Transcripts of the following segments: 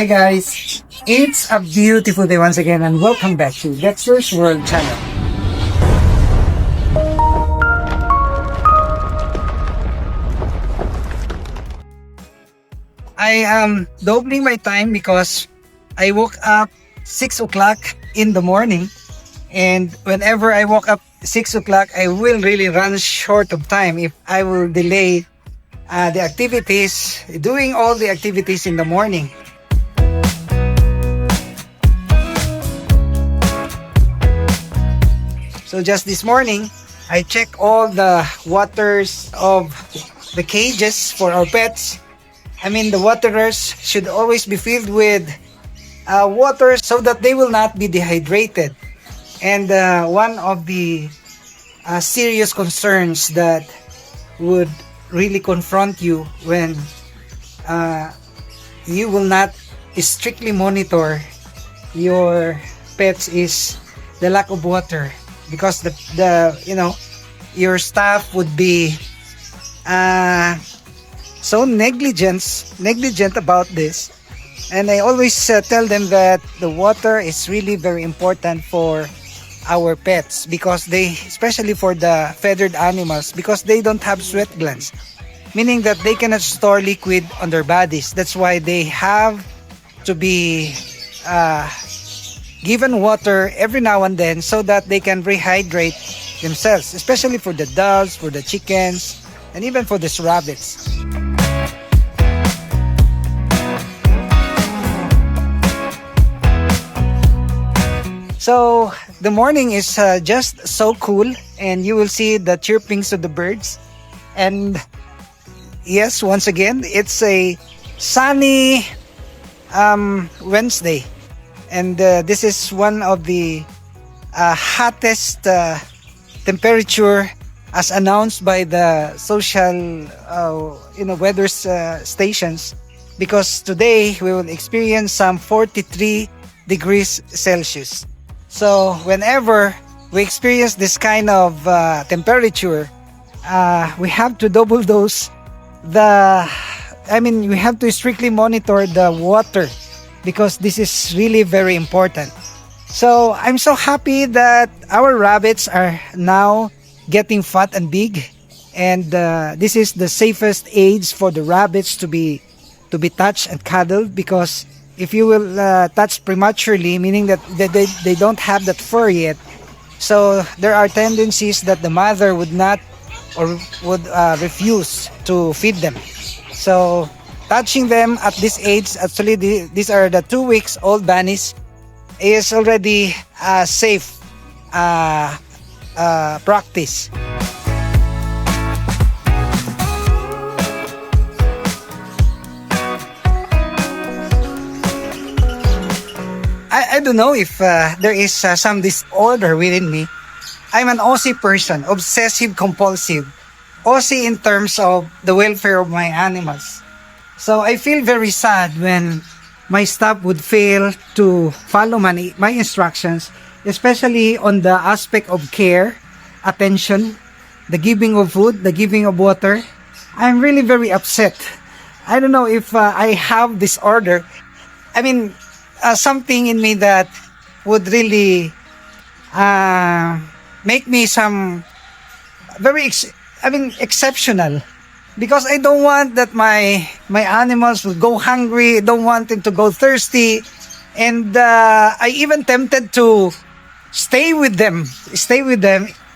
Hi guys, it's a beautiful day once again and welcome back to Dexter's World channel. I am doubling my time because I woke up 6 o'clock in the morning, and whenever I woke up 6 o'clock I will really run short of time if I will delay the activities, doing all the activities in the morning. So just this morning, I check all the waters of the cages for our pets. I mean, the waterers should always be filled with water so that they will not be dehydrated. And one of the serious concerns that would really confront you when you will not strictly monitor your pets is the lack of water, because the your staff would be so negligent about this. And I always tell them that the water is really very important for our pets, because especially for the feathered animals, because they don't have sweat glands, meaning that they cannot store liquid on their bodies. That's why they have to be given water every now and then so that they can rehydrate themselves, especially for the doves, for the chickens, and even for these rabbits. So the morning is just so cool, and you will see the chirpings of the birds. And yes, once again, it's a sunny Wednesday, and this is one of the hottest temperature as announced by the social weather stations, because today we will experience some 43 degrees Celsius. So whenever we experience this kind of temperature, we have to double dose we have to strictly monitor the water, because this is really very important. So I'm so happy that our rabbits are now getting fat and big, and this is the safest age for the rabbits to be touched and cuddled, because if you will touch prematurely, meaning that they don't have that fur yet, so there are tendencies that the mother would not or would refuse to feed them. So touching them at this age, actually these are the 2 weeks old bunnies, is already a safe practice. I don't know if there is some disorder within me. I'm an OC person, obsessive compulsive. OC in terms of the welfare of my animals. So I feel very sad when my staff would fail to follow my instructions, especially on the aspect of care, attention, the giving of food, the giving of water. I'm really very upset. I don't know if I have disorder. I mean, something in me that would really make me some very exceptional, because I don't want that my animals will go hungry. I don't want them to go thirsty, and I even tempted to stay with them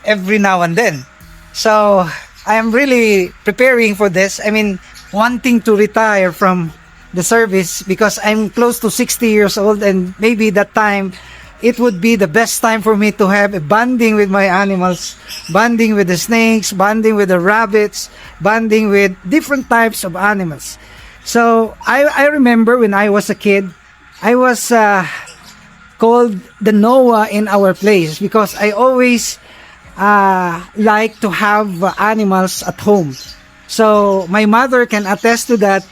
every now and then. So I am really preparing for this. I mean, wanting to retire from the service, because I'm close to 60 years old, and maybe that time it would be the best time for me to have a bonding with my animals, bonding with the snakes, bonding with the rabbits, bonding with different types of animals. So I remember when I was a kid, I was called the Noah in our place, because I always like to have animals at home. So my mother can attest to that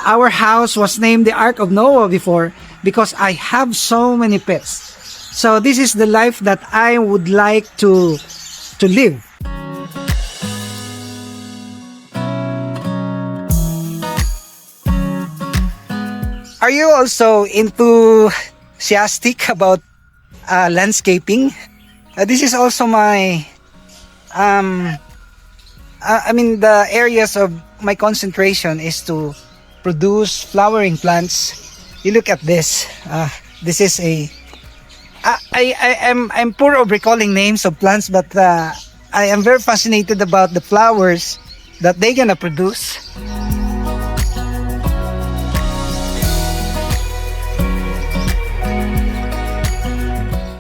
our house was named the Ark of Noah before, because I have so many pets. So this is the life that I would like to live. Are you also enthusiastic about landscaping? This is also my the areas of my concentration is to produce flowering plants. You look at this. This is I'm poor of recalling names of plants, but I am very fascinated about the flowers that they're gonna produce.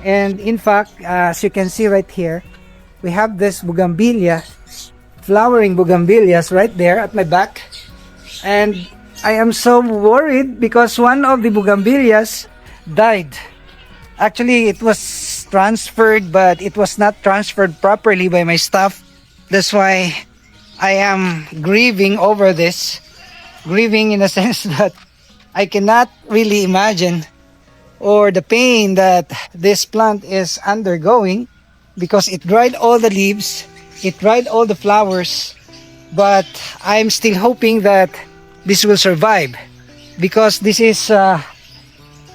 And in fact, as you can see right here, we have this bougainvillea, flowering bougainvilleas right there at my back. And I am so worried because one of the bougainvilleas died. Actually, it was transferred, but it was not transferred properly by my staff. That's why I am grieving over this. Grieving in a sense that I cannot really imagine or the pain that this plant is undergoing because it dried all the leaves, it dried all the flowers, but I'm still hoping that this will survive because this is a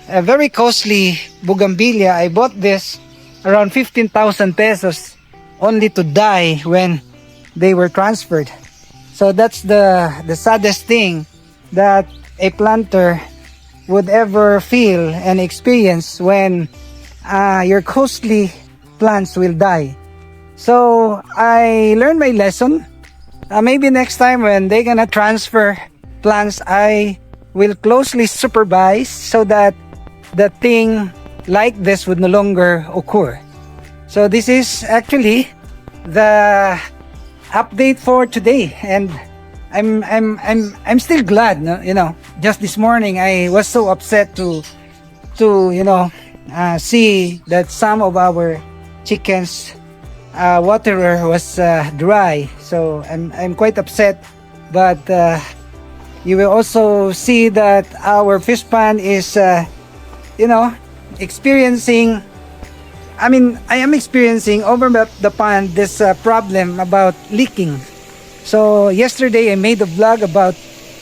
very costly bougainvillea. I bought this around 15,000 pesos only to die when they were transferred. So that's the saddest thing that a planter would ever feel and experience when your costly plants will die. So I learned my lesson. Maybe next time when they're gonna transfer plants, I will closely supervise so that the thing like this would no longer occur. So this is actually the update for today, and I'm still glad, you know. Just this morning I was so upset to see that some of our chickens water was dry. So I'm quite upset, but you will also see that our fish pond is experiencing, I am experiencing over the pond this problem about leaking. So yesterday I made a vlog about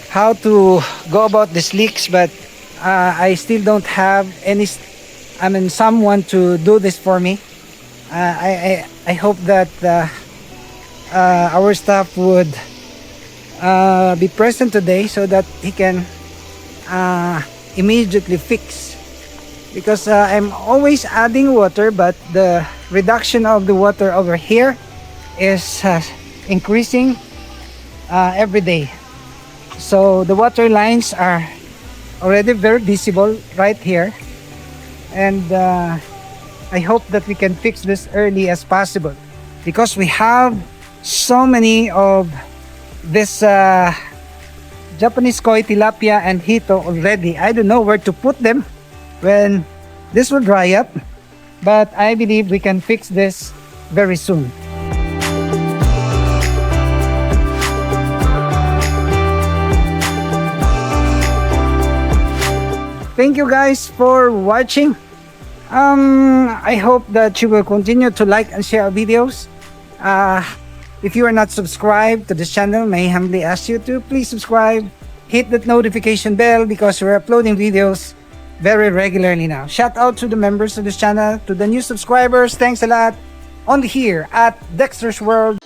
how to go about these leaks, but I still don't have someone to do this for me. I hope that our staff would be present today so that he can immediately fix, because I'm always adding water, but the reduction of the water over here is increasing every day. So the water lines are already very visible right here, and I hope that we can fix this early as possible, because we have so many of this Japanese koi, tilapia and hito already. I don't know where to put them when this will dry up, but I believe we can fix this very soon. Thank you guys for watching. I hope that you will continue to like and share our videos. If you are not subscribed to this channel, may I humbly ask you to please subscribe. Hit that notification bell because we're uploading videos very regularly now. Shout out to the members of this channel, to the new subscribers. Thanks a lot. Only here at Dexter's World.